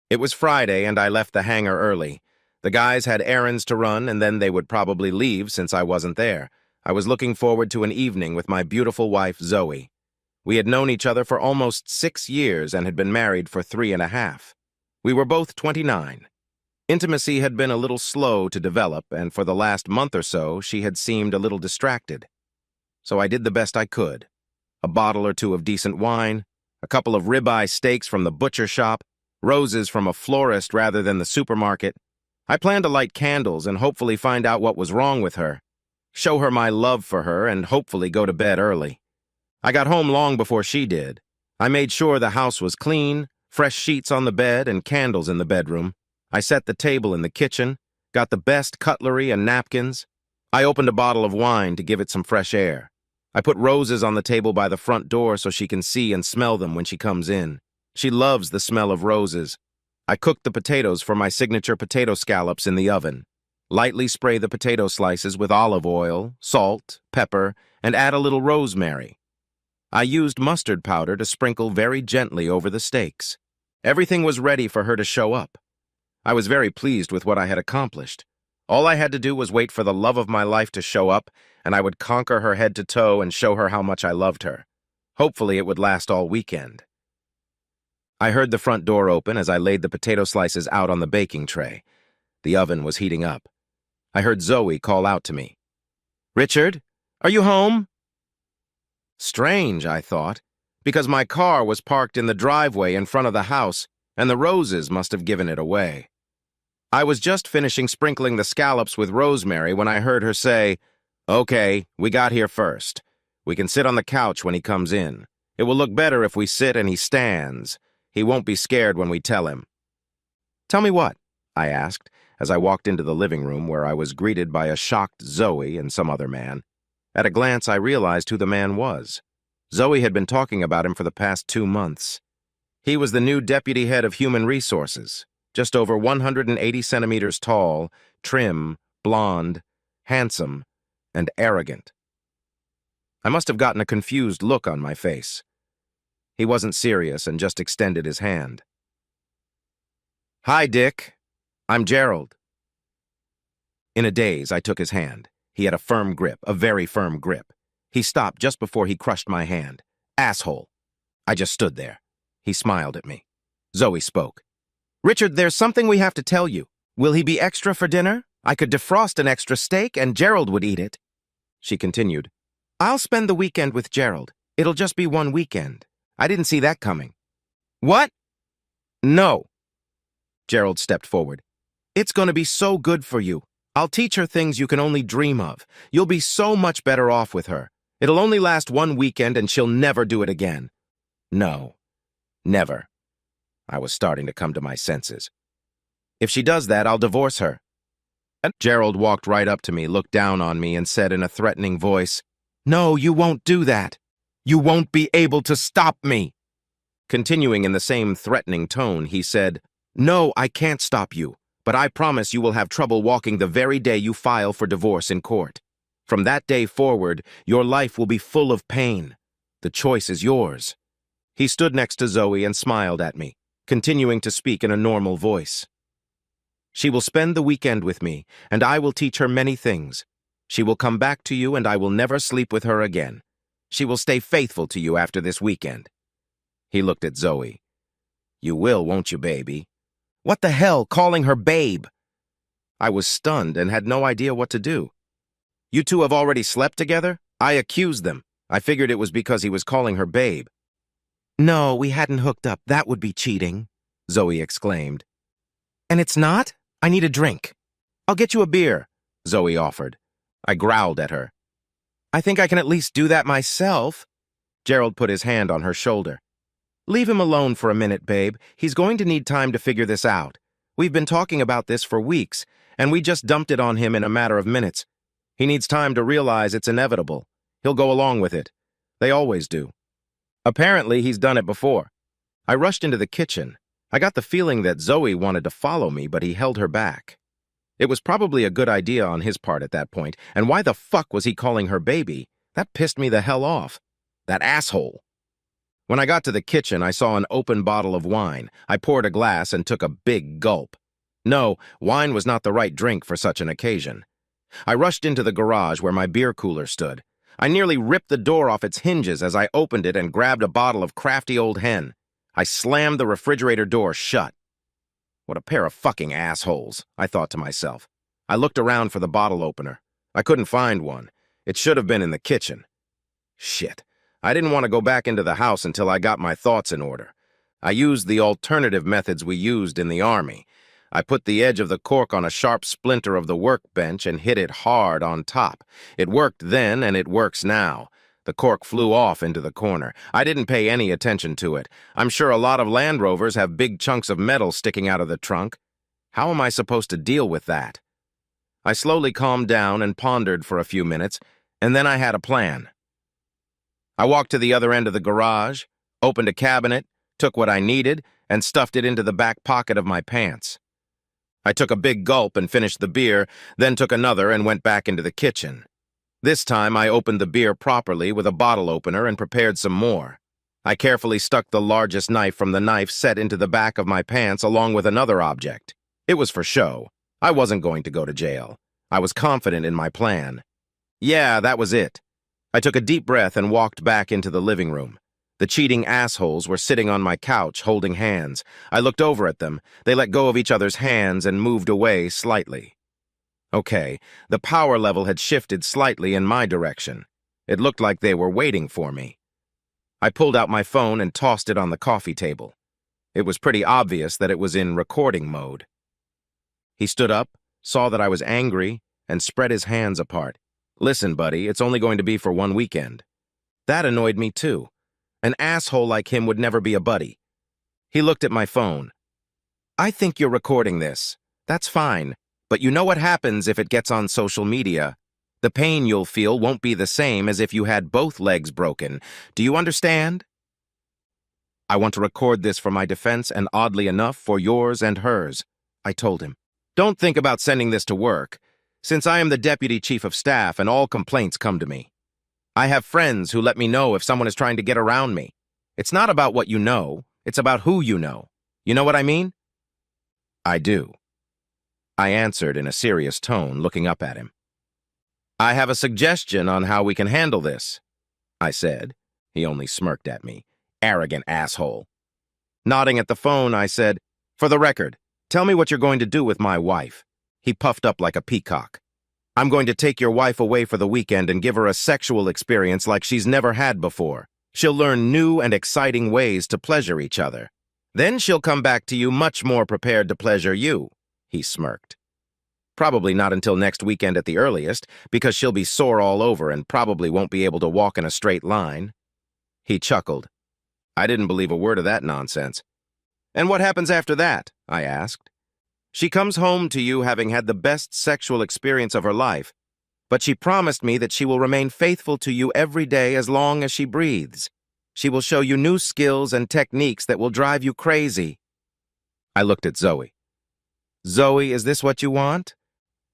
It was Friday, and I left the hangar early. The guys had errands to run, and then they would probably leave since I wasn't there. I was looking forward to an evening with my beautiful wife, Zoe. We had known each other for almost 6 years and had been married for 3.5. We were both 29. Intimacy had been a little slow to develop, and for the last month or so, she had seemed a little distracted. So I did the best I could. A bottle or two of decent wine, a couple of ribeye steaks from the butcher shop, roses from a florist rather than the supermarket. I planned to light candles and hopefully find out what was wrong with her, show her my love for her, and hopefully go to bed early. I got home long before she did. I made sure the house was clean, fresh sheets on the bed and candles in the bedroom. I set the table in the kitchen, got the best cutlery and napkins. I opened a bottle of wine to give it some fresh air. I put roses on the table by the front door so she can see and smell them when she comes in. She loves the smell of roses. I cooked the potatoes for my signature potato scallops in the oven. Lightly spray the potato slices with olive oil, salt, pepper, and add a little rosemary. I used mustard powder to sprinkle very gently over the steaks. Everything was ready for her to show up. I was very pleased with what I had accomplished. All I had to do was wait for the love of my life to show up, and I would conquer her head to toe and show her how much I loved her. Hopefully it would last all weekend. I heard the front door open as I laid the potato slices out on the baking tray. The oven was heating up. I heard Zoe call out to me. "Richard, are you home?" Strange, I thought, because my car was parked in the driveway in front of the house, and the roses must have given it away. I was just finishing sprinkling the scallops with rosemary when I heard her say, "Okay, we got here first. We can sit on the couch when he comes in. It will look better if we sit and he stands. He won't be scared when we tell him." "Tell me what?" I asked, as I walked into the living room where I was greeted by a shocked Zoe and some other man. At a glance, I realized who the man was. Zoe had been talking about him for the past 2 months. He was the new deputy head of human resources, just over 180 centimeters tall, trim, blonde, handsome, and arrogant. I must have gotten a confused look on my face. He wasn't serious and just extended his hand. "Hi, Dick. I'm Gerald." In a daze, I took his hand. He had a firm grip, a very firm grip. He stopped just before he crushed my hand. "Asshole." I just stood there. He smiled at me. Zoe spoke. "Richard, there's something we have to tell you. Will he be extra for dinner? I could defrost an extra steak and Gerald would eat it." She continued. "I'll spend the weekend with Gerald. It'll just be one weekend. I didn't see that coming." "What?" "No." Gerald stepped forward. "It's going to be so good for you. I'll teach her things you can only dream of. You'll be so much better off with her. It'll only last one weekend and she'll never do it again." "No. Never." I was starting to come to my senses. "If she does that, I'll divorce her." And Gerald walked right up to me, looked down on me, and said in a threatening voice, "No, you won't do that. You won't be able to stop me." Continuing in the same threatening tone, he said, "No, I can't stop you, but I promise you will have trouble walking the very day you file for divorce in court. From that day forward, your life will be full of pain. The choice is yours." He stood next to Zoe and smiled at me, continuing to speak in a normal voice. "She will spend the weekend with me, and I will teach her many things. She will come back to you, and I will never sleep with her again. She will stay faithful to you after this weekend." He looked at Zoe. "You will, won't you, baby?" "What the hell, calling her babe?" I was stunned and had no idea what to do. "You two have already slept together?" I accused them. I figured it was because he was calling her babe. "No, we hadn't hooked up. That would be cheating," Zoe exclaimed. "And it's not? I need a drink." "I'll get you a beer," Zoe offered. I growled at her. "I think I can at least do that myself." Gerald put his hand on her shoulder. "Leave him alone for a minute, babe. He's going to need time to figure this out. We've been talking about this for weeks, and we just dumped it on him in a matter of minutes. He needs time to realize it's inevitable. He'll go along with it. They always do. Apparently, he's done it before." I rushed into the kitchen. I got the feeling that Zoe wanted to follow me, but he held her back. It was probably a good idea on his part at that point, and why the fuck was he calling her baby? That pissed me the hell off. That asshole. When I got to the kitchen, I saw an open bottle of wine. I poured a glass and took a big gulp. No, wine was not the right drink for such an occasion. I rushed into the garage where my beer cooler stood. I nearly ripped the door off its hinges as I opened it and grabbed a bottle of crafty old hen. I slammed the refrigerator door shut. What a pair of fucking assholes, I thought to myself. I looked around for the bottle opener. I couldn't find one. It should have been in the kitchen. Shit. I didn't want to go back into the house until I got my thoughts in order. I used the alternative methods we used in the army. I put the edge of the cork on a sharp splinter of the workbench and hit it hard on top. It worked then and it works now. The cork flew off into the corner. I didn't pay any attention to it. I'm sure a lot of Land Rovers have big chunks of metal sticking out of the trunk. How am I supposed to deal with that? I slowly calmed down and pondered for a few minutes, and then I had a plan. I walked to the other end of the garage, opened a cabinet, took what I needed, and stuffed it into the back pocket of my pants. I took a big gulp and finished the beer, then took another and went back into the kitchen. This time I opened the beer properly with a bottle opener and prepared some more. I carefully stuck the largest knife from the knife set into the back of my pants along with another object. It was for show. I wasn't going to go to jail. I was confident in my plan. Yeah, that was it. I took a deep breath and walked back into the living room. The cheating assholes were sitting on my couch, holding hands. I looked over at them. They let go of each other's hands and moved away slightly. Okay, the power level had shifted slightly in my direction. It looked like they were waiting for me. I pulled out my phone and tossed it on the coffee table. It was pretty obvious that it was in recording mode. He stood up, saw that I was angry, and spread his hands apart. Listen, buddy, it's only going to be for one weekend. That annoyed me too. An asshole like him would never be a buddy. He looked at my phone. I think you're recording this. That's fine, but you know what happens if it gets on social media. The pain you'll feel won't be the same as if you had both legs broken. Do you understand? I want to record this for my defense and, oddly enough, for yours and hers, I told him. Don't think about sending this to work, since I am the deputy chief of staff and all complaints come to me. I have friends who let me know if someone is trying to get around me. It's not about what you know, it's about who you know. You know what I mean? I do. I answered in a serious tone, looking up at him. I have a suggestion on how we can handle this, I said. He only smirked at me. Arrogant asshole. Nodding at the phone, I said, for the record, tell me what you're going to do with my wife. He puffed up like a peacock. I'm going to take your wife away for the weekend and give her a sexual experience like she's never had before. She'll learn new and exciting ways to pleasure each other. Then she'll come back to you much more prepared to pleasure you, he smirked. Probably not until next weekend at the earliest, because she'll be sore all over and probably won't be able to walk in a straight line. He chuckled. I didn't believe a word of that nonsense. And what happens after that? I asked. She comes home to you having had the best sexual experience of her life, but she promised me that she will remain faithful to you every day as long as she breathes. She will show you new skills and techniques that will drive you crazy. I looked at Zoe. Zoe, is this what you want?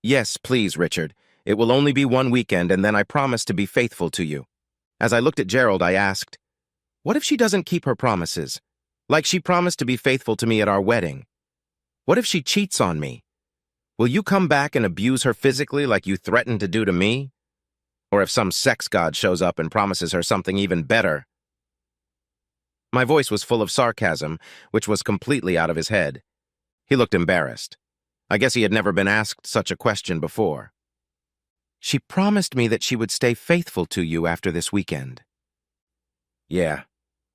Yes, please, Richard. It will only be one weekend, and then I promise to be faithful to you. As I looked at Gerald, I asked, what if she doesn't keep her promises? Like she promised to be faithful to me at our wedding. What if she cheats on me? Will you come back and abuse her physically like you threatened to do to me? Or if some sex god shows up and promises her something even better? My voice was full of sarcasm, which was completely out of his head. He looked embarrassed. I guess he had never been asked such a question before. She promised me that she would stay faithful to you after this weekend. Yeah,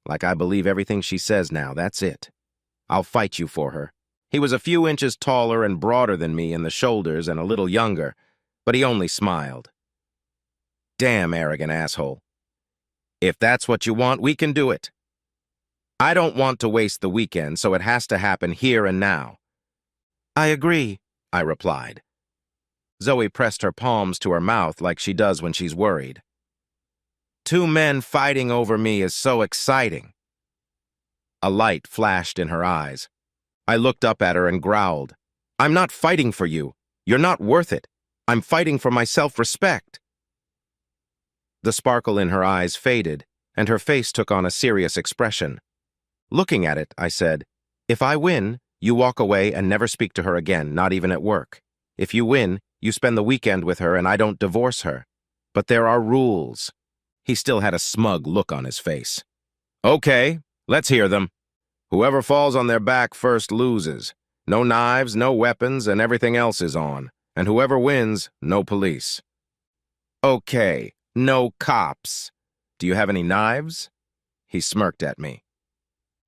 like I believe everything she says now, that's it. I'll fight you for her. He was a few inches taller and broader than me in the shoulders and a little younger, but he only smiled. Damn arrogant asshole. If that's what you want, we can do it. I don't want to waste the weekend, so it has to happen here and now. I agree, I replied. Zoe pressed her palms to her mouth like she does when she's worried. Two men fighting over me is so exciting. A light flashed in her eyes. I looked up at her and growled. I'm not fighting for you. You're not worth it. I'm fighting for my self-respect. The sparkle in her eyes faded, and her face took on a serious expression. Looking at it, I said, "If I win, you walk away and never speak to her again, not even at work. If you win, you spend the weekend with her and I don't divorce her. But there are rules." He still had a smug look on his face. "Okay, let's hear them. Whoever falls on their back first loses. No knives, no weapons, and everything else is on. And whoever wins, no police." "Okay, no cops. Do you have any knives?" He smirked at me.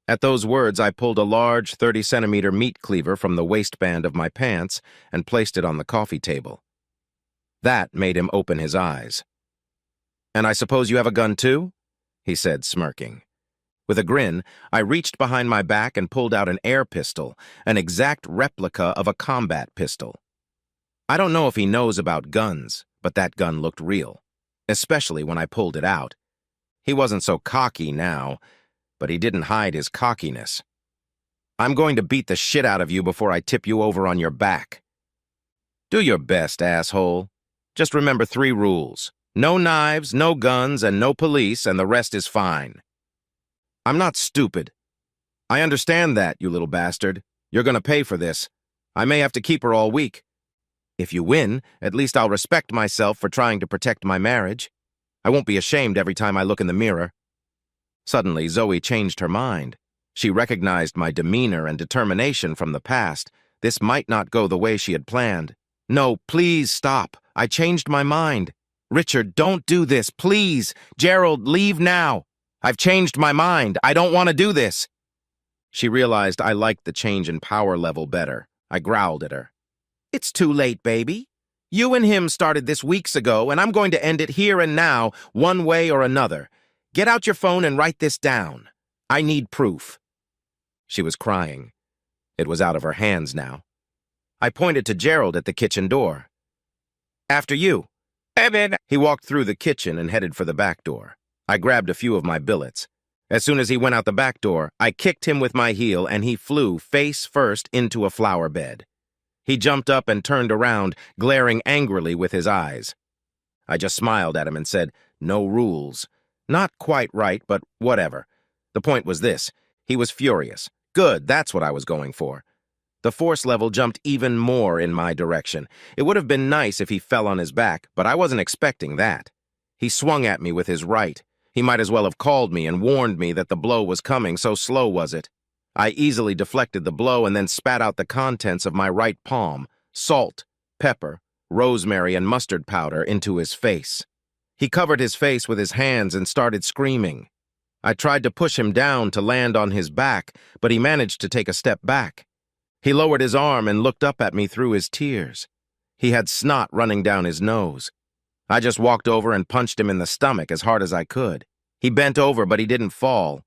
At those words, I pulled a large 30-centimeter meat cleaver from the waistband of my pants and placed it on the coffee table. That made him open his eyes. "And I suppose you have a gun too?" he said, smirking. With a grin, I reached behind my back and pulled out an air pistol, an exact replica of a combat pistol. I don't know if he knows about guns, but that gun looked real, especially when I pulled it out. He wasn't so cocky now, but he didn't hide his cockiness. "I'm going to beat the shit out of you before I tip you over on your back." "Do your best, asshole. Just remember 3 rules. No knives, no guns, and no police, and the rest is fine." "I'm not stupid. I understand that, you little bastard. You're gonna pay for this. I may have to keep her all week. If you win, at least I'll respect myself for trying to protect my marriage. I won't be ashamed every time I look in the mirror." Suddenly, Zoe changed her mind. She recognized my demeanor and determination from the past. This might not go the way she had planned. "No, please stop. I changed my mind. Richard, don't do this, please. Gerald, leave now. I've changed my mind. I don't want to do this." She realized I liked the change in power level better. I growled at her. "It's too late, baby. You and him started this weeks ago, and I'm going to end it here and now, one way or another. Get out your phone and write this down. I need proof." She was crying. It was out of her hands now. I pointed to Gerald at the kitchen door. "After you." "Evan." He walked through the kitchen and headed for the back door. I grabbed a few of my billets. As soon as he went out the back door, I kicked him with my heel and he flew face first into a flower bed. He jumped up and turned around, glaring angrily with his eyes. I just smiled at him and said, "No rules." Not quite right, but whatever. The point was this. He was furious. Good, that's what I was going for. The force level jumped even more in my direction. It would have been nice if he fell on his back, but I wasn't expecting that. He swung at me with his right. He might as well have called me and warned me that the blow was coming, so slow was it. I easily deflected the blow and then spat out the contents of my right palm, salt, pepper, rosemary, and mustard powder into his face. He covered his face with his hands and started screaming. I tried to push him down to land on his back, but he managed to take a step back. He lowered his arm and looked up at me through his tears. He had snot running down his nose. I just walked over and punched him in the stomach as hard as I could. He bent over, but he didn't fall.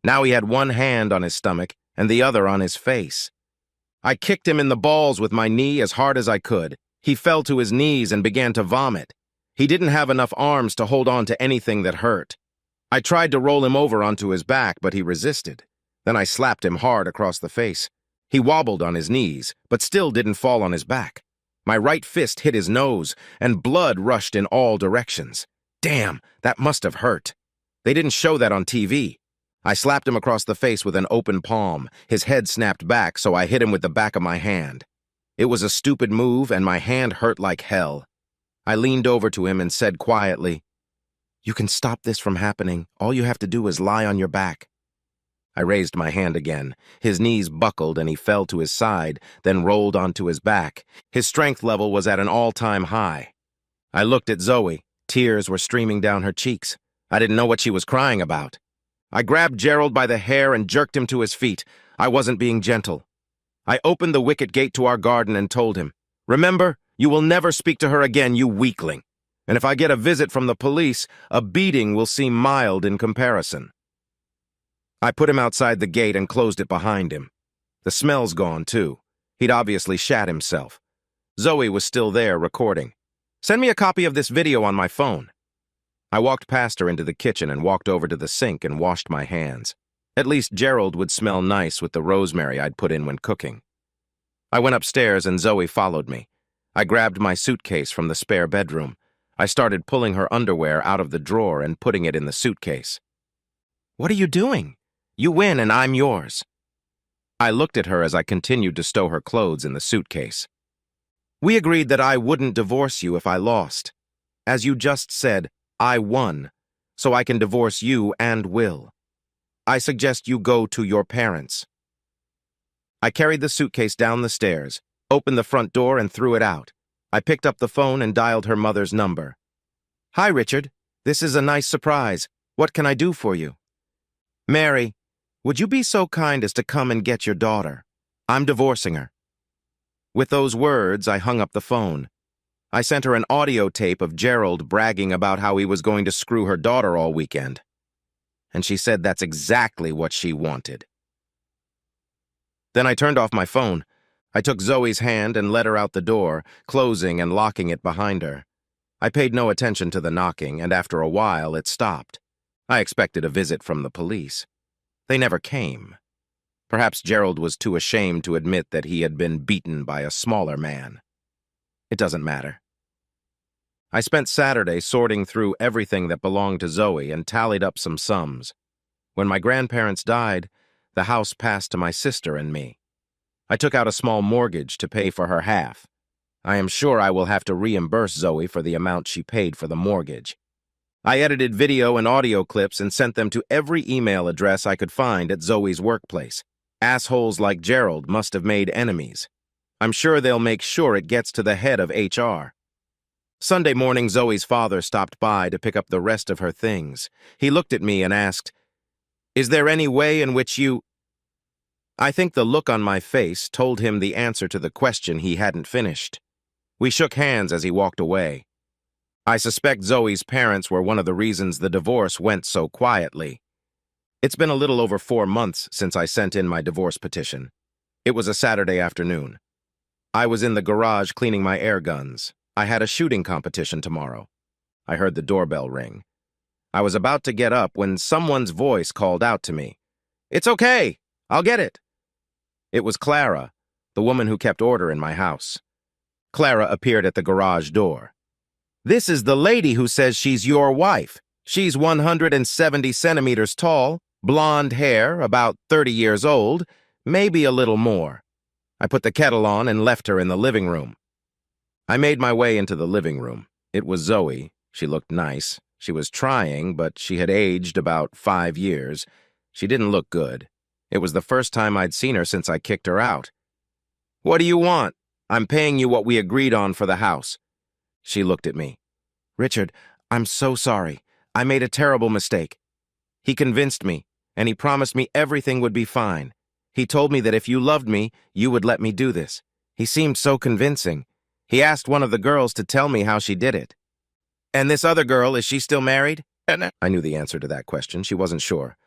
Now he had one hand on his stomach and the other on his face. I kicked him in the balls with my knee as hard as I could. He fell to his knees and began to vomit. He didn't have enough arms to hold on to anything that hurt. I tried to roll him over onto his back, but he resisted. Then I slapped him hard across the face. He wobbled on his knees, but still didn't fall on his back. My right fist hit his nose, and blood rushed in all directions. Damn, that must have hurt. They didn't show that on TV. I slapped him across the face with an open palm. His head snapped back, so I hit him with the back of my hand. It was a stupid move, and my hand hurt like hell. I leaned over to him and said quietly, "You can stop this from happening. All you have to do is lie on your back." I raised my hand again. His knees buckled and he fell to his side, then rolled onto his back. His strength level was at an all-time high. I looked at Zoe. Tears were streaming down her cheeks. I didn't know what she was crying about. I grabbed Gerald by the hair and jerked him to his feet. I wasn't being gentle. I opened the wicket gate to our garden and told him, "Remember, you will never speak to her again, you weakling. And if I get a visit from the police, a beating will seem mild in comparison." I put him outside the gate and closed it behind him. The smell's gone, too. He'd obviously shat himself. Zoe was still there, recording. "Send me a copy of this video on my phone." I walked past her into the kitchen and walked over to the sink and washed my hands. At least Gerald would smell nice with the rosemary I'd put in when cooking. I went upstairs and Zoe followed me. I grabbed my suitcase from the spare bedroom. I started pulling her underwear out of the drawer and putting it in the suitcase. What are you doing? You win and I'm yours. I looked at her as I continued to stow her clothes in the suitcase. We agreed that I wouldn't divorce you if I lost. As you just said, I won, so I can divorce you and Will. I suggest you go to your parents. I carried the suitcase down the stairs, opened the front door and threw it out. I picked up the phone and dialed her mother's number. Hi, Richard. This is a nice surprise. What can I do for you? Mary, would you be so kind as to come and get your daughter? I'm divorcing her. With those words, I hung up the phone. I sent her an audio tape of Gerald bragging about how he was going to screw her daughter all weekend. And she said that's exactly what she wanted. Then I turned off my phone. I took Zoe's hand and led her out the door, closing and locking it behind her. I paid no attention to the knocking, and after a while it stopped. I expected a visit from the police. They never came. Perhaps Gerald was too ashamed to admit that he had been beaten by a smaller man. It doesn't matter. I spent Saturday sorting through everything that belonged to Zoe and tallied up some sums. When my grandparents died, the house passed to my sister and me. I took out a small mortgage to pay for her half. I am sure I will have to reimburse Zoe for the amount she paid for the mortgage. I edited video and audio clips and sent them to every email address I could find at Zoe's workplace. Assholes like Gerald must have made enemies. I'm sure they'll make sure it gets to the head of HR. Sunday morning, Zoe's father stopped by to pick up the rest of her things. He looked at me and asked, "Is there any way in which you—" I think the look on my face told him the answer to the question he hadn't finished. We shook hands as he walked away. I suspect Zoe's parents were one of the reasons the divorce went so quietly. It's been a little over 4 months since I sent in my divorce petition. It was a Saturday afternoon. I was in the garage cleaning my air guns. I had a shooting competition tomorrow. I heard the doorbell ring. I was about to get up when someone's voice called out to me. "It's okay. I'll get it." It was Clara, the woman who kept order in my house. Clara appeared at the garage door. "This is the lady who says she's your wife. She's 170 centimeters tall, blonde hair, about 30 years old, maybe a little more." I put the kettle on and left her in the living room. I made my way into the living room. It was Zoe. She looked nice. She was trying, but she had aged about 5 years. She didn't look good. It was the first time I'd seen her since I kicked her out. "What do you want? I'm paying you what we agreed on for the house." She looked at me. "Richard, I'm so sorry. I made a terrible mistake. He convinced me, and he promised me everything would be fine. He told me that if you loved me, you would let me do this. He seemed so convincing. He asked one of the girls to tell me how she did it." "And this other girl, is she still married?" I knew the answer to that question. She wasn't sure.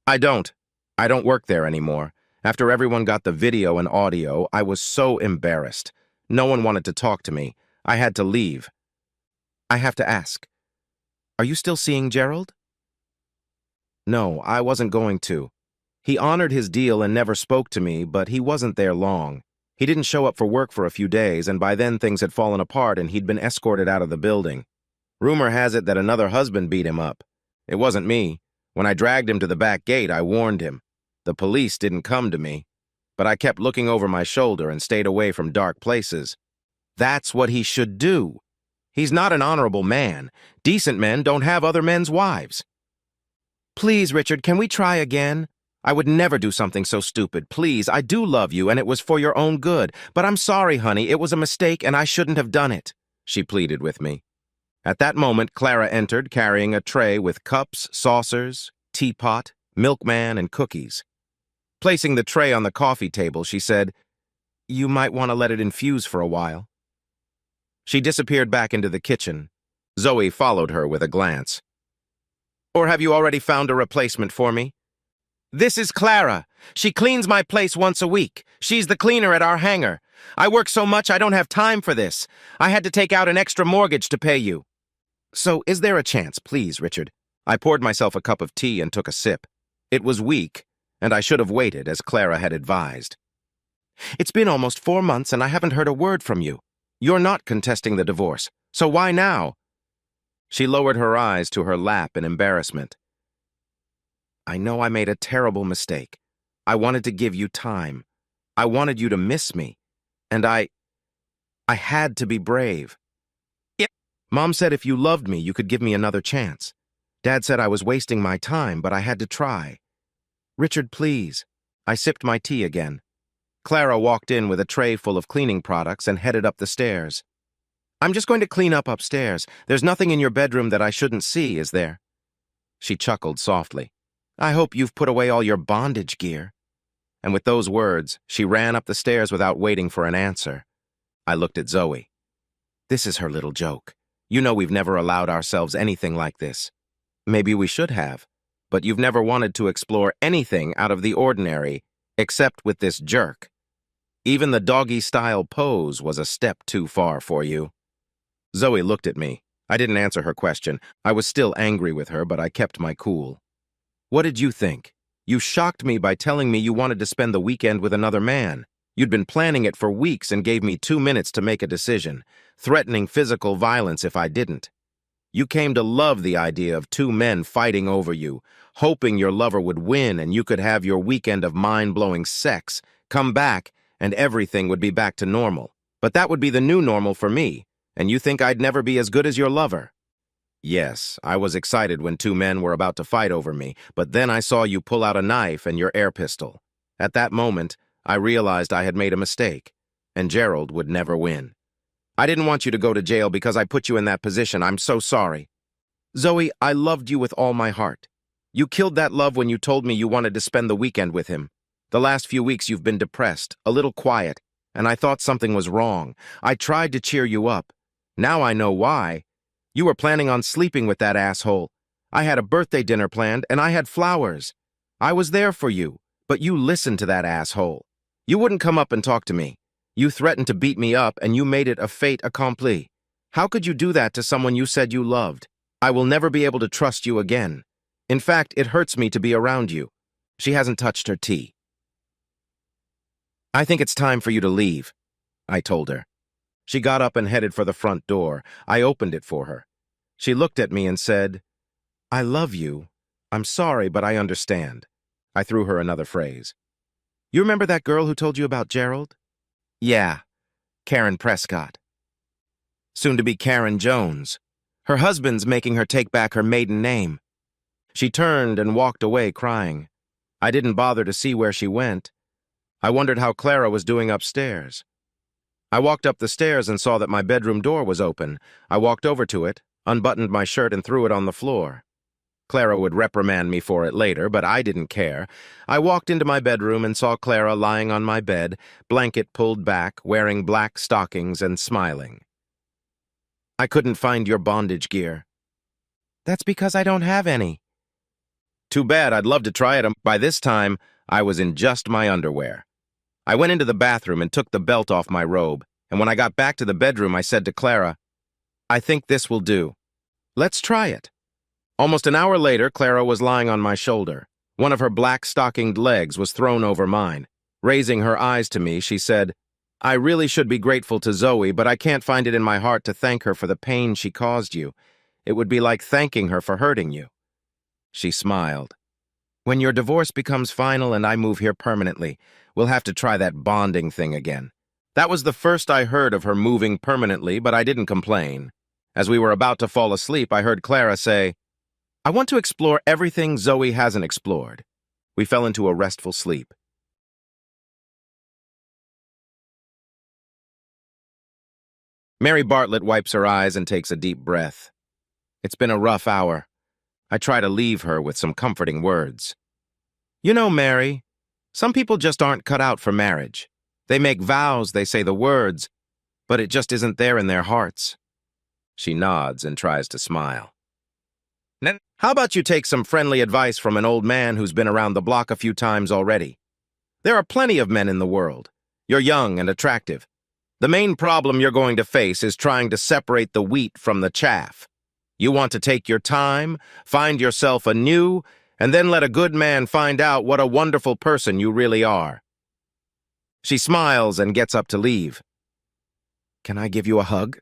I don't work there anymore. After everyone got the video and audio, I was so embarrassed. No one wanted to talk to me. I had to leave. I have to ask, are you still seeing Gerald? No, I wasn't going to. He honored his deal and never spoke to me, but he wasn't there long. He didn't show up for work for a few days, and by then things had fallen apart and he'd been escorted out of the building. Rumor has it that another husband beat him up. It wasn't me. When I dragged him to the back gate, I warned him. The police didn't come to me, but I kept looking over my shoulder and stayed away from dark places. That's what he should do. He's not an honorable man. Decent men don't have other men's wives. Please, Richard, can we try again? I would never do something so stupid. Please, I do love you, and it was for your own good. But I'm sorry, honey. It was a mistake, and I shouldn't have done it, she pleaded with me. At that moment, Clara entered, carrying a tray with cups, saucers, teapot, milkman, and cookies. Placing the tray on the coffee table, she said, "You might want to let it infuse for a while." She disappeared back into the kitchen. Zoe followed her with a glance. "Or have you already found a replacement for me?" "This is Clara. She cleans my place once a week. She's the cleaner at our hangar. I work so much I don't have time for this. I had to take out an extra mortgage to pay you." "So is there a chance, please, Richard?" I poured myself a cup of tea and took a sip. It was weak, and I should have waited, as Clara had advised. "It's been almost 4 months, and I haven't heard a word from you. You're not contesting the divorce, so why now?" She lowered her eyes to her lap in embarrassment. I know I made a terrible mistake. I wanted to give you time. I wanted you to miss me. And I had to be brave. Yeah. Mom said if you loved me, you could give me another chance. Dad said I was wasting my time, but I had to try. Richard, please. I sipped my tea again. Clara walked in with a tray full of cleaning products and headed up the stairs. I'm just going to clean up upstairs. There's nothing in your bedroom that I shouldn't see, is there? She chuckled softly. I hope you've put away all your bondage gear. And with those words, she ran up the stairs without waiting for an answer. I looked at Zoe. This is her little joke. You know we've never allowed ourselves anything like this. Maybe we should have, but you've never wanted to explore anything out of the ordinary, except with this jerk. Even the doggy-style pose was a step too far for you. Zoe looked at me. I didn't answer her question. I was still angry with her, but I kept my cool. What did you think? You shocked me by telling me you wanted to spend the weekend with another man. You'd been planning it for weeks and gave me 2 minutes to make a decision, threatening physical violence if I didn't. You came to love the idea of 2 men fighting over you, hoping your lover would win and you could have your weekend of mind-blowing sex, come back, and everything would be back to normal. But that would be the new normal for me, and you think I'd never be as good as your lover? Yes, I was excited when 2 men were about to fight over me, but then I saw you pull out a knife and your air pistol. At that moment, I realized I had made a mistake, and Gerald would never win. I didn't want you to go to jail because I put you in that position. I'm so sorry. Zoe, I loved you with all my heart. You killed that love when you told me you wanted to spend the weekend with him. The last few weeks you've been depressed, a little quiet, and I thought something was wrong. I tried to cheer you up. Now I know why. You were planning on sleeping with that asshole. I had a birthday dinner planned, and I had flowers. I was there for you, but you listened to that asshole. You wouldn't come up and talk to me. You threatened to beat me up, and you made it a fait accompli. How could you do that to someone you said you loved? I will never be able to trust you again. In fact, it hurts me to be around you. She hasn't touched her tea. I think it's time for you to leave, I told her. She got up and headed for the front door. I opened it for her. She looked at me and said, I love you. I'm sorry, but I understand. I threw her another phrase. You remember that girl who told you about Gerald? Yeah, Karen Prescott. Soon to be Karen Jones. Her husband's making her take back her maiden name. She turned and walked away crying. I didn't bother to see where she went. I wondered how Clara was doing upstairs. I walked up the stairs and saw that my bedroom door was open. I walked over to it, unbuttoned my shirt and threw it on the floor. Clara would reprimand me for it later, but I didn't care. I walked into my bedroom and saw Clara lying on my bed, blanket pulled back, wearing black stockings and smiling. I couldn't find your bondage gear. That's because I don't have any. Too bad, I'd love to try it. By this time, I was in just my underwear. I went into the bathroom and took the belt off my robe, and when I got back to the bedroom, I said to Clara, I think this will do. Let's try it. Almost an hour later, Clara was lying on my shoulder. One of her black-stockinged legs was thrown over mine. Raising her eyes to me, she said, I really should be grateful to Zoe, but I can't find it in my heart to thank her for the pain she caused you. It would be like thanking her for hurting you. She smiled. When your divorce becomes final and I move here permanently, we'll have to try that bonding thing again. That was the first I heard of her moving permanently, but I didn't complain. As we were about to fall asleep, I heard Clara say, I want to explore everything Zoe hasn't explored. We fell into a restful sleep. Mary Bartlett wipes her eyes and takes a deep breath. It's been a rough hour. I try to leave her with some comforting words. You know, Mary, some people just aren't cut out for marriage. They make vows, they say the words, but it just isn't there in their hearts. She nods and tries to smile. How about you take some friendly advice from an old man who's been around the block a few times already? There are plenty of men in the world. You're young and attractive. The main problem you're going to face is trying to separate the wheat from the chaff. You want to take your time, find yourself anew, and then let a good man find out what a wonderful person you really are. She smiles and gets up to leave. Can I give you a hug?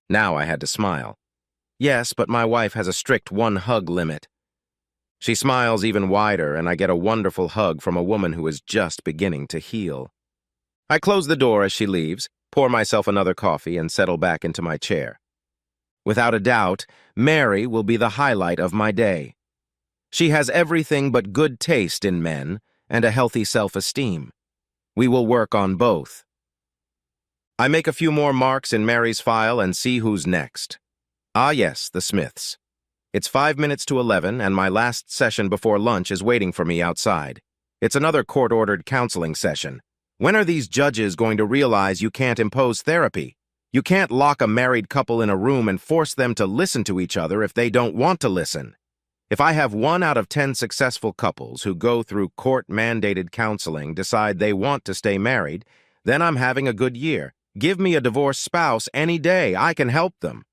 Now I had to smile. Yes, but my wife has a strict 1-hug limit. She smiles even wider, and I get a wonderful hug from a woman who is just beginning to heal. I close the door as she leaves, pour myself another coffee, and settle back into my chair. Without a doubt, Mary will be the highlight of my day. She has everything but good taste in men and a healthy self-esteem. We will work on both. I make a few more marks in Mary's file and see who's next. Ah yes, the Smiths. It's 5 minutes to 11, and my last session before lunch is waiting for me outside. It's another court-ordered counseling session. When are these judges going to realize you can't impose therapy? You can't lock a married couple in a room and force them to listen to each other if they don't want to listen. If I have 1 out of 10 successful couples who go through court-mandated counseling decide they want to stay married, then I'm having a good year. Give me a divorced spouse any day. I can help them.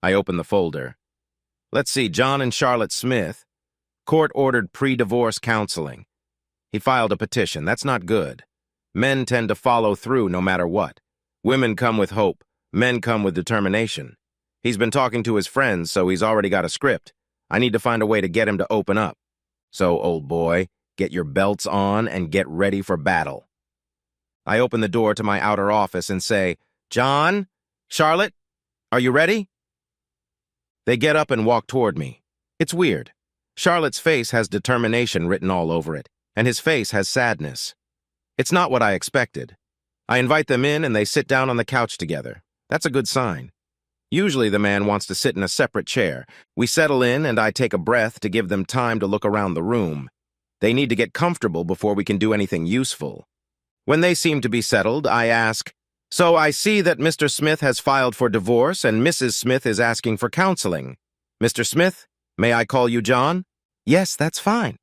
I open the folder. Let's see, John and Charlotte Smith. Court-ordered pre-divorce counseling. He filed a petition. That's not good. Men tend to follow through no matter what. Women come with hope. Men come with determination. He's been talking to his friends, so he's already got a script. I need to find a way to get him to open up. So, old boy, get your belts on and get ready for battle. I open the door to my outer office and say, John, Charlotte, are you ready? They get up and walk toward me. It's weird. Charlotte's face has determination written all over it, and his face has sadness. It's not what I expected. I invite them in and they sit down on the couch together. That's a good sign. Usually the man wants to sit in a separate chair. We settle in and I take a breath to give them time to look around the room. They need to get comfortable before we can do anything useful. When they seem to be settled, I ask, So I see that Mr. Smith has filed for divorce and Mrs. Smith is asking for counseling. Mr. Smith, may I call you John? Yes, that's fine.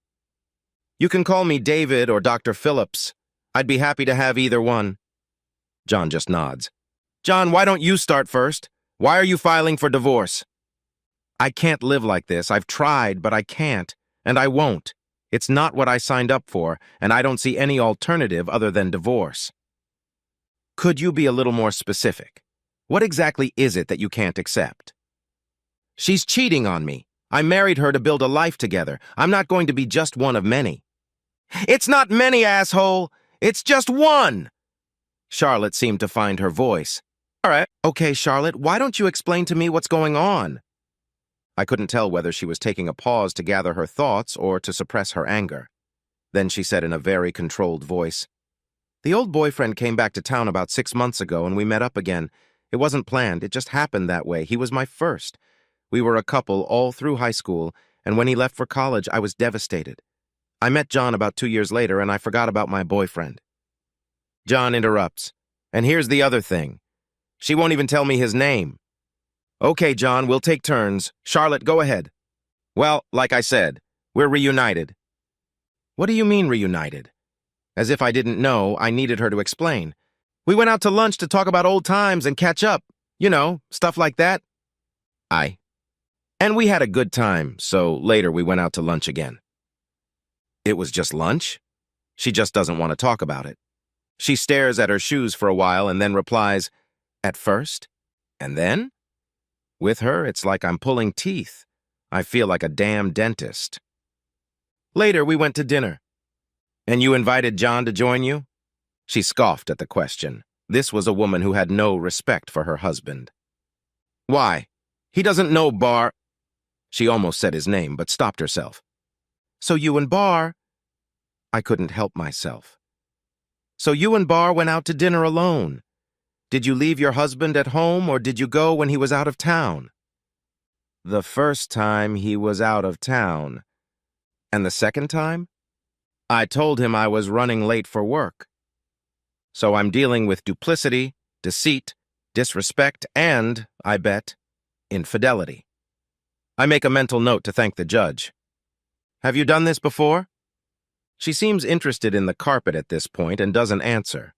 You can call me David or Dr. Phillips. I'd be happy to have either one. John just nods. John, why don't you start first? Why are you filing for divorce? I can't live like this. I've tried, but I can't, and I won't. It's not what I signed up for, and I don't see any alternative other than divorce. Could you be a little more specific? What exactly is it that you can't accept? She's cheating on me. I married her to build a life together. I'm not going to be just one of many. It's not many, asshole. It's just one. Charlotte seemed to find her voice. All right. Okay, Charlotte, why don't you explain to me what's going on? I couldn't tell whether she was taking a pause to gather her thoughts or to suppress her anger. Then she said in a very controlled voice, The old boyfriend came back to town about 6 months ago and we met up again. It wasn't planned. It just happened that way. He was my first. We were a couple all through high school, and when he left for college, I was devastated. I met John about 2 years later, and I forgot about my boyfriend. John interrupts. And here's the other thing. She won't even tell me his name. Okay, John, we'll take turns. Charlotte, go ahead. Well, like I said, we're reunited. What do you mean reunited? As if I didn't know, I needed her to explain. We went out to lunch to talk about old times and catch up. You know, stuff like that. And we had a good time, so later we went out to lunch again. It was just lunch? She just doesn't want to talk about it. She stares at her shoes for a while and then replies, At first? And then? With her, it's like I'm pulling teeth. I feel like a damn dentist. Later, we went to dinner. And you invited John to join you? She scoffed at the question. This was a woman who had no respect for her husband. Why? He doesn't know Bar. She almost said his name, but stopped herself. So you and Bar... I couldn't help myself. So you and Bar went out to dinner alone. Did you leave your husband at home, or did you go when he was out of town? The first time he was out of town. And the second time? I told him I was running late for work. So I'm dealing with duplicity, deceit, disrespect, and, I bet, infidelity. I make a mental note to thank the judge. Have you done this before? She seems interested in the carpet at this point and doesn't answer.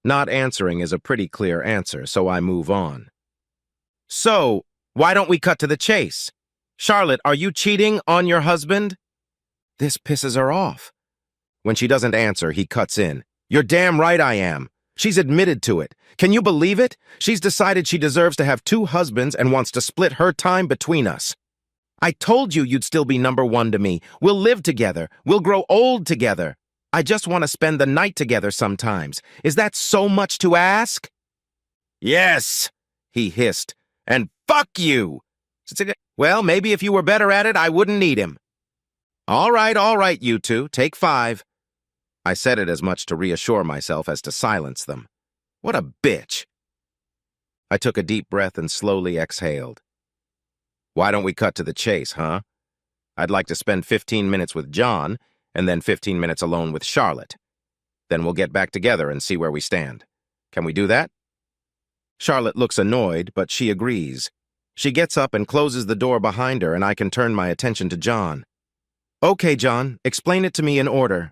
Not answering is a pretty clear answer, so I move on. So, why don't we cut to the chase? Charlotte, are you cheating on your husband? This pisses her off. When she doesn't answer, he cuts in. You're damn right I am. She's admitted to it. Can you believe it? She's decided she deserves to have 2 husbands and wants to split her time between us. I told you you'd still be number one to me. We'll live together. We'll grow old together. I just want to spend the night together sometimes. Is that so much to ask? Yes, he hissed. And fuck you! Well, maybe if you were better at it, I wouldn't need him. All right, you two. Take 5. I said it as much to reassure myself as to silence them. What a bitch. I took a deep breath and slowly exhaled. Why don't we cut to the chase, huh? I'd like to spend 15 minutes with John, and then 15 minutes alone with Charlotte. Then we'll get back together and see where we stand. Can we do that? Charlotte looks annoyed, but she agrees. She gets up and closes the door behind her, and I can turn my attention to John. Okay, John, explain it to me in order.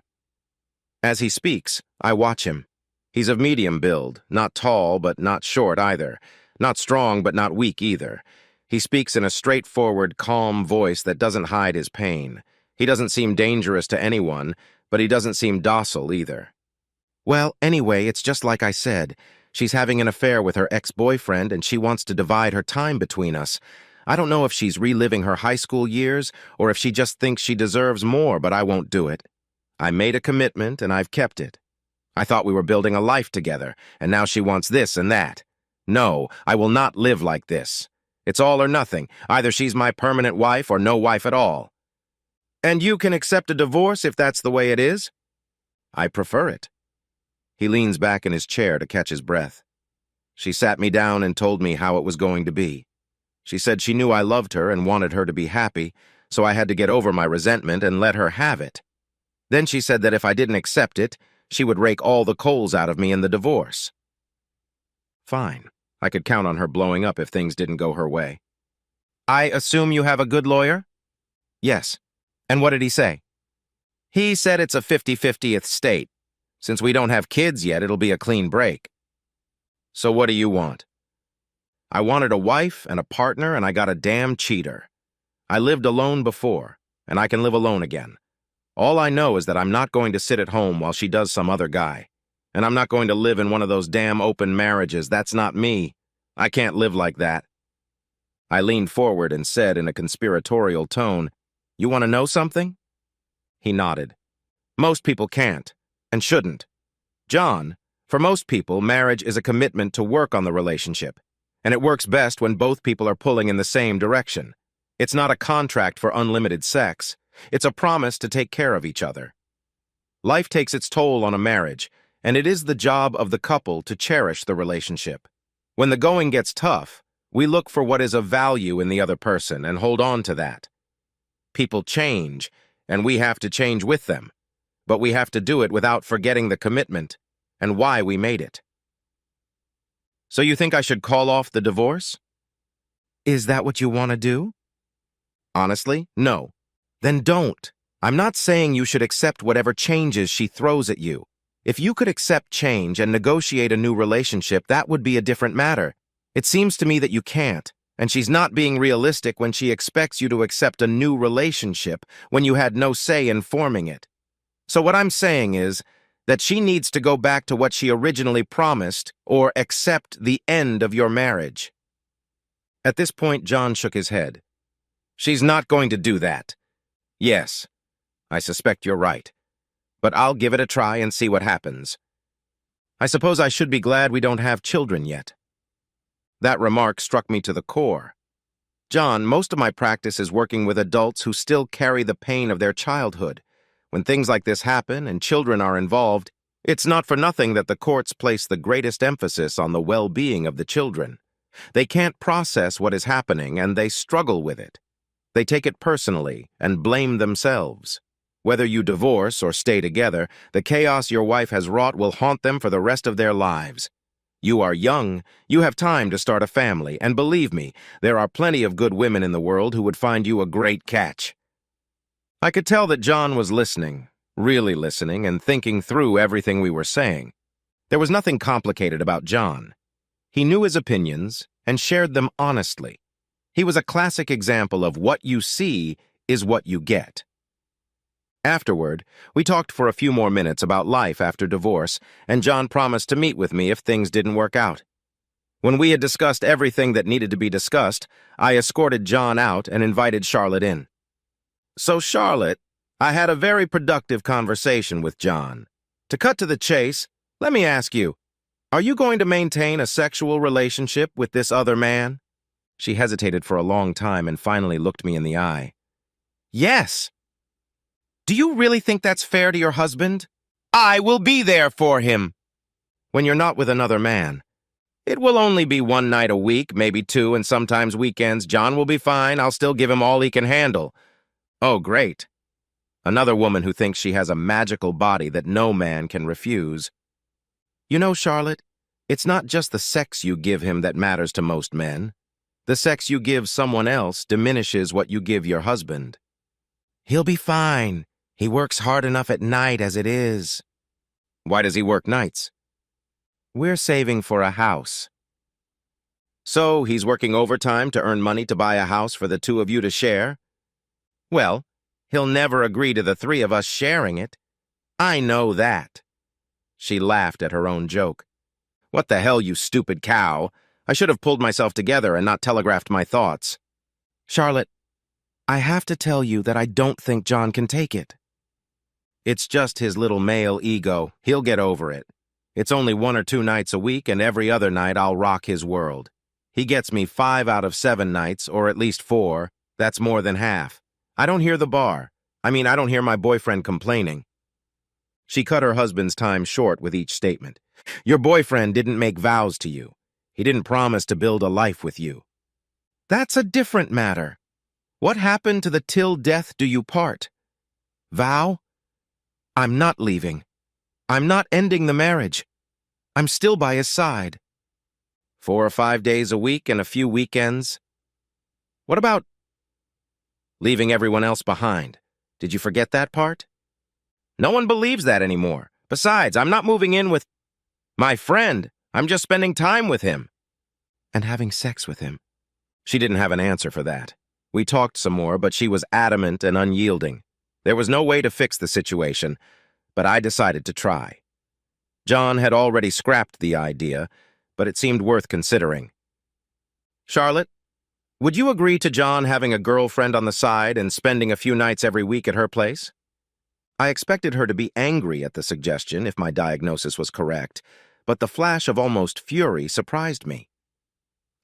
As he speaks, I watch him. He's of medium build, not tall but not short either, not strong but not weak either. He speaks in a straightforward, calm voice that doesn't hide his pain. He doesn't seem dangerous to anyone, but he doesn't seem docile either. Well, anyway, it's just like I said. She's having an affair with her ex-boyfriend, and she wants to divide her time between us. I don't know if she's reliving her high school years or if she just thinks she deserves more, but I won't do it. I made a commitment, and I've kept it. I thought we were building a life together, and now she wants this and that. No, I will not live like this. It's all or nothing. Either she's my permanent wife or no wife at all. And you can accept a divorce if that's the way it is? I prefer it. He leans back in his chair to catch his breath. She sat me down and told me how it was going to be. She said she knew I loved her and wanted her to be happy, so I had to get over my resentment and let her have it. Then she said that if I didn't accept it, she would rake all the coals out of me in the divorce. Fine. I could count on her blowing up if things didn't go her way. I assume you have a good lawyer? Yes. And what did he say? He said it's a 50-50 estate. Since we don't have kids yet, it'll be a clean break. So what do you want? I wanted a wife and a partner, and I got a damn cheater. I lived alone before, and I can live alone again. All I know is that I'm not going to sit at home while she does some other guy. And I'm not going to live in one of those damn open marriages. That's not me. I can't live like that. I leaned forward and said in a conspiratorial tone, "You want to know something?" He nodded. Most people can't, and shouldn't. John, for most people, marriage is a commitment to work on the relationship, and it works best when both people are pulling in the same direction. It's not a contract for unlimited sex. It's a promise to take care of each other. Life takes its toll on a marriage, and it is the job of the couple to cherish the relationship. When the going gets tough, we look for what is of value in the other person and hold on to that. People change, and we have to change with them, but we have to do it without forgetting the commitment and why we made it. So you think I should call off the divorce? Is that what you want to do? Honestly, no. Then don't. I'm not saying you should accept whatever changes she throws at you. If you could accept change and negotiate a new relationship, that would be a different matter. It seems to me that you can't, and she's not being realistic when she expects you to accept a new relationship when you had no say in forming it. So what I'm saying is that she needs to go back to what she originally promised or accept the end of your marriage. At this point, John shook his head. She's not going to do that. Yes, I suspect you're right, but I'll give it a try and see what happens. I suppose I should be glad we don't have children yet. That remark struck me to the core. John, most of my practice is working with adults who still carry the pain of their childhood. When things like this happen and children are involved, it's not for nothing that the courts place the greatest emphasis on the well-being of the children. They can't process what is happening and they struggle with it. They take it personally and blame themselves. Whether you divorce or stay together, the chaos your wife has wrought will haunt them for the rest of their lives. You are young, you have time to start a family, and believe me, there are plenty of good women in the world who would find you a great catch. I could tell that John was listening, really listening, and thinking through everything we were saying. There was nothing complicated about John. He knew his opinions and shared them honestly. He was a classic example of what you see is what you get. Afterward, we talked for a few more minutes about life after divorce, and John promised to meet with me if things didn't work out. When we had discussed everything that needed to be discussed, I escorted John out and invited Charlotte in. So, Charlotte, I had a very productive conversation with John. To cut to the chase, let me ask you, are you going to maintain a sexual relationship with this other man? She hesitated for a long time and finally looked me in the eye. Yes. Do you really think that's fair to your husband? I will be there for him. When you're not with another man, it will only be one night a week, maybe two, and sometimes weekends. John will be fine. I'll still give him all he can handle. Oh, great. Another woman who thinks she has a magical body that no man can refuse. You know, Charlotte, it's not just the sex you give him that matters to most men. The sex you give someone else diminishes what you give your husband. He'll be fine. He works hard enough at night as it is. Why does he work nights? We're saving for a house. So he's working overtime to earn money to buy a house for the two of you to share? Well, he'll never agree to the three of us sharing it. I know that. She laughed at her own joke. What the hell, you stupid cow? I should have pulled myself together and not telegraphed my thoughts. Charlotte, I have to tell you that I don't think John can take it. It's just his little male ego. He'll get over it. It's only 1 or 2 nights a week, and every other night I'll rock his world. He gets me 5 out of 7 nights, or at least 4. That's more than half. I don't hear the bar. I don't hear my boyfriend complaining. She cut her husband's time short with each statement. Your boyfriend didn't make vows to you. He didn't promise to build a life with you. That's a different matter. What happened to the till death do you part? Vow? I'm not leaving. I'm not ending the marriage. I'm still by his side. 4 or 5 days a week and a few weekends. What about leaving everyone else behind? Did you forget that part? No one believes that anymore. Besides, I'm not moving in with my friend. I'm just spending time with him. And having sex with him. She didn't have an answer for that. We talked some more, but she was adamant and unyielding. There was no way to fix the situation, but I decided to try. John had already scrapped the idea, but it seemed worth considering. Charlotte, would you agree to John having a girlfriend on the side and spending a few nights every week at her place? I expected her to be angry at the suggestion if my diagnosis was correct, but the flash of almost fury surprised me.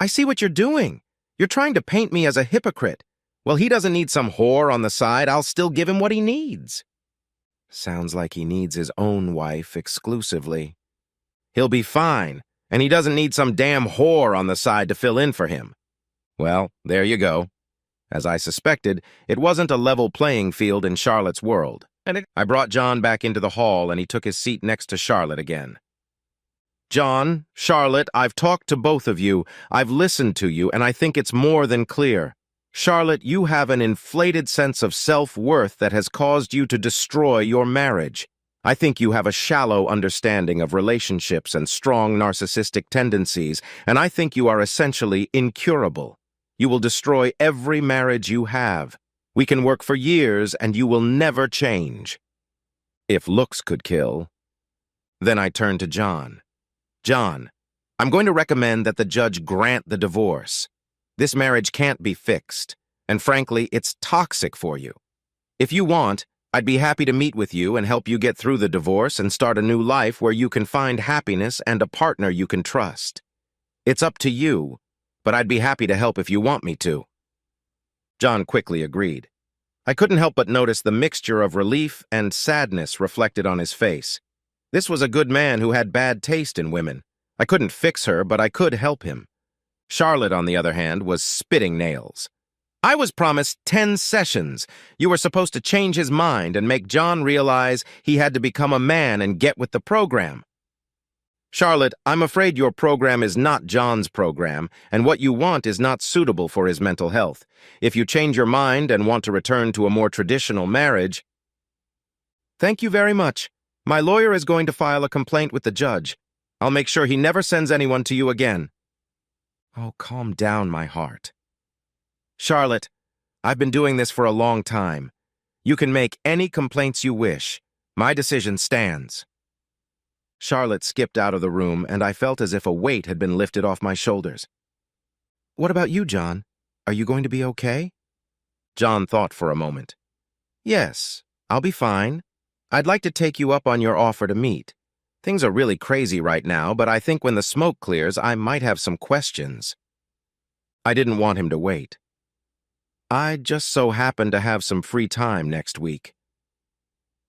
I see what you're doing. You're trying to paint me as a hypocrite. Well, he doesn't need some whore on the side. I'll still give him what he needs. Sounds like he needs his own wife exclusively. He'll be fine, and he doesn't need some damn whore on the side to fill in for him. Well, there you go. As I suspected, it wasn't a level playing field in Charlotte's world. I brought John back into the hall, and he took his seat next to Charlotte again. John, Charlotte, I've talked to both of you. I've listened to you, and I think it's more than clear. Charlotte, you have an inflated sense of self-worth that has caused you to destroy your marriage. I think you have a shallow understanding of relationships and strong narcissistic tendencies, and I think you are essentially incurable. You will destroy every marriage you have. We can work for years, and you will never change. If looks could kill. Then I turned to John. John, I'm going to recommend that the judge grant the divorce. This marriage can't be fixed, and frankly, it's toxic for you. If you want, I'd be happy to meet with you and help you get through the divorce and start a new life where you can find happiness and a partner you can trust. It's up to you, but I'd be happy to help if you want me to. John quickly agreed. I couldn't help but notice the mixture of relief and sadness reflected on his face. This was a good man who had bad taste in women. I couldn't fix her, but I could help him. Charlotte, on the other hand, was spitting nails. I was promised 10 sessions. You were supposed to change his mind and make John realize he had to become a man and get with the program. Charlotte, I'm afraid your program is not John's program, and what you want is not suitable for his mental health. If you change your mind and want to return to a more traditional marriage... Thank you very much. My lawyer is going to file a complaint with the judge. I'll make sure he never sends anyone to you again. Oh, calm down, my heart. Charlotte, I've been doing this for a long time. You can make any complaints you wish. My decision stands. Charlotte skipped out of the room, and I felt as if a weight had been lifted off my shoulders. "What about you, John? Are you going to be okay?" John thought for a moment. "Yes, I'll be fine. I'd like to take you up on your offer to meet. Things are really crazy right now, but I think when the smoke clears, I might have some questions." I didn't want him to wait. "I just so happen to have some free time next week."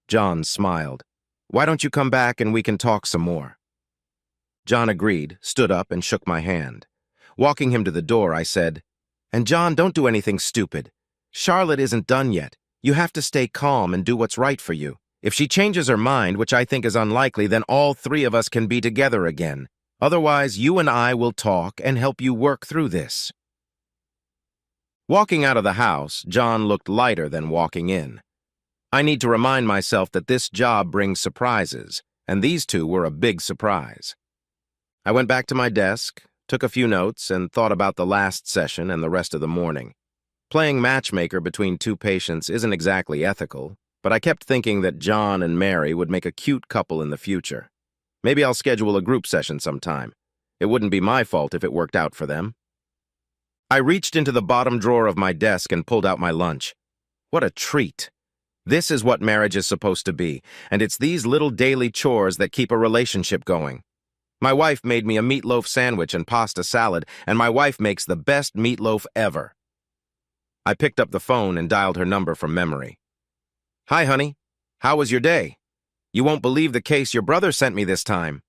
John smiled. "Why don't you come back and we can talk some more?" John agreed, stood up, and shook my hand. Walking him to the door, I said, "And John, don't do anything stupid. Charlotte isn't done yet. You have to stay calm and do what's right for you. If she changes her mind, which I think is unlikely, then all three of us can be together again. Otherwise, you and I will talk and help you work through this." Walking out of the house, John looked lighter than walking in. I need to remind myself that this job brings surprises, and these two were a big surprise. I went back to my desk, took a few notes, and thought about the last session and the rest of the morning. Playing matchmaker between two patients isn't exactly ethical, but I kept thinking that John and Mary would make a cute couple in the future. Maybe I'll schedule a group session sometime. It wouldn't be my fault if it worked out for them. I reached into the bottom drawer of my desk and pulled out my lunch. What a treat! This is what marriage is supposed to be, and it's these little daily chores that keep a relationship going. My wife made me a meatloaf sandwich and pasta salad, and my wife makes the best meatloaf ever. I picked up the phone and dialed her number from memory. "Hi, honey. How was your day? You won't believe the case your brother sent me this time."